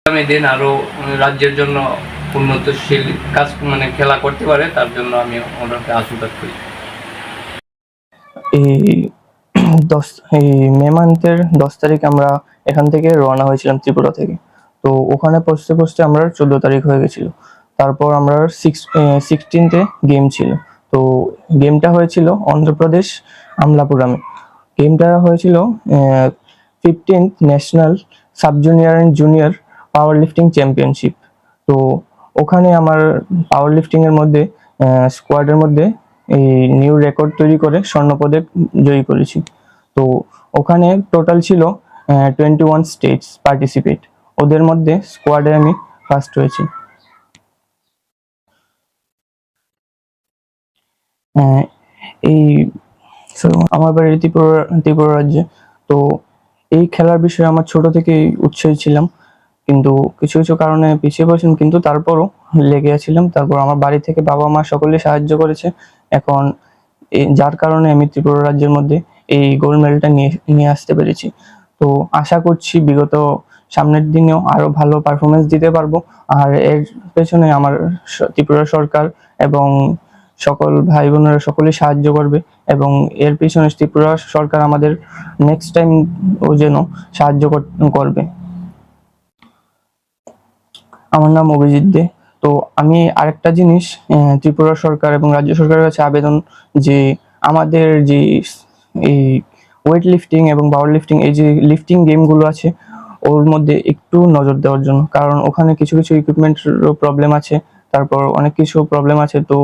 আগামী দিন আরও রাজ্যের জন্য উন্নতশীল কাজ খেলা করতে পারে, তার জন্য আমি ওনাকে আশীর্বাদ করি। এই এই মে মান্থের 10 তারিখ আমরা এখান থেকে রওনা হয়েছিলাম ত্রিপুরা থেকে। তো ওখানে পৌঁছতে পৌঁছতে আমরা 14 তারিখ হয়ে গেছিল। তারপর আমরা 16th গেম ছিল। তো গেমটা হয়েছিল অন্ধ্রপ্রদেশ আমলাপুরামে। গেমটা হয়েছিল 15th national sub junior and junior power lifting championship. তো ওখানে আমার পাওয়ার লিফটিং এর মধ্যে স্কোয়াডের মধ্যে এই নিউ রেকর্ড তৈরি করে স্বর্ণপদক জয়ী করেছি। তো ওখানে টোটাল ছিল 21 স্টেটস পার্টিসিপেট, ওদের মধ্যে স্কোয়াডে আমি ফার্স্ট হয়েছি। এই আমার বাড়ি ত্রিপুরা রাজ্যে। তো এই খেলার বিষয়ে আমার ছোট থেকেই উৎসাহী ছিলাম, কিন্তু কিছু কিছু কারণে পিছিয়ে পড়েছিলাম, কিন্তু তারপরও লেগে আছিলাম। তারপর আমার বাড়ি থেকে বাবা মা সকলে সাহায্য করেছে। এখন যার কারণে আমি ত্রিপুরা রাজ্যের মধ্যে এই গোল্ড মেডেলটা নিয়ে আসতে পেরেছি। তো আশা করছি বিগত সামনের দিনেও আরো ভালো পারফরমেন্স দিতে পারবো। আর এর পেছনে আমার ত্রিপুরা সরকার এবং সকল ভাই বোনেরা সকলেই সাহায্য করবে, এবং এর পিছনে ত্রিপুরা সরকার আমাদের নেক্সট টাইম ও যেন সাহায্য করবে। আমার নাম অভিজিৎ দে। তো আমি আরেকটা জিনিস ত্রিপুরা সরকার এবং রাজ্য সরকারের কাছে আবেদন, যে আমাদের যে এই ওয়েট লিফটিং এবং পাওয়ার লিফটিং, এই যে লিফটিং গেমগুলো আছে ওর মধ্যে একটু নজর দেওয়ার জন্য, কারণ ওখানে কিছু কিছু ইকুইপমেন্টেরও প্রবলেম আছে, তারপর অনেক কিছু প্রবলেম আছে। তো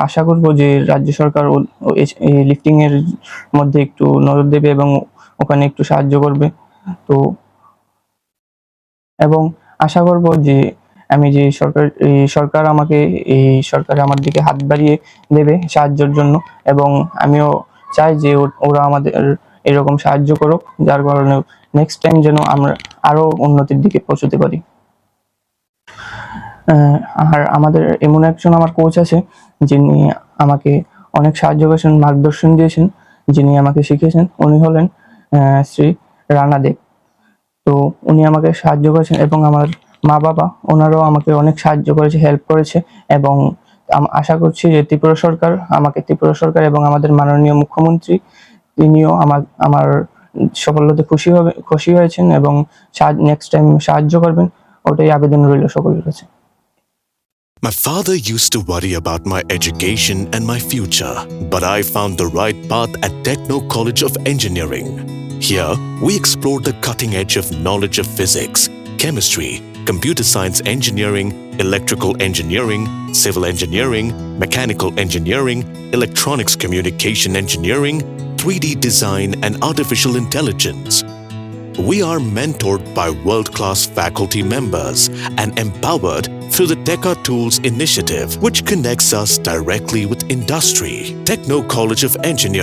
আশা করব যে রাজ্য সরকার এই লিফটিং এর মধ্যে একটু নজর দেবে এবং ওখানে একটু সাহায্য করবে। তো এবং আশা করব যে আমি যে সরকার আমাকে এই সরকারে আমার দিকে হাত বাড়িয়ে দেবে সাহায্যের জন্য, এবং আমিও চাই যে ওরা আমাদের এরকম সাহায্য করুক, যার কারণে নেক্সট টাইম যেন আমরা আরো উন্নতির দিকে পৌঁছতে পারি। আর আমাদের এমন একজন আমার কোচ আছে যিনি আমাকে অনেক সাহায্য করেছেন, মার্গদর্শন দিয়েছেন, যিনি আমাকে শিখিয়েছেন। উনি হলেন শ্রী রানা দেব। তো উনি আমাকে সাহায্য করেছেন, এবং আমার মা বাবা ওনারাও আমাকে অনেক সাহায্য করেছে, হেল্প করেছে। এবং আশা করছি যে ত্রিপুরা সরকার এবং আমাদের মাননীয় মুখ্যমন্ত্রী তিনিও আমার সফলতাতে খুশি হয়েছেন এবং নেক্সট টাইম সাহায্য করবেন, ওটাই আবেদন রইল সকলের কাছে। My father used to worry about my education and my future, but I found the right path at Techno College of Engineering. Here, we explore the cutting edge of knowledge of physics, chemistry, computer science engineering, electrical engineering, civil engineering, mechanical engineering, electronics communication engineering, 3D design, and artificial intelligence. We are mentored by world-class faculty members and empowered through the Teka Tools initiative, which connects us directly with industry. Techno College of Engineering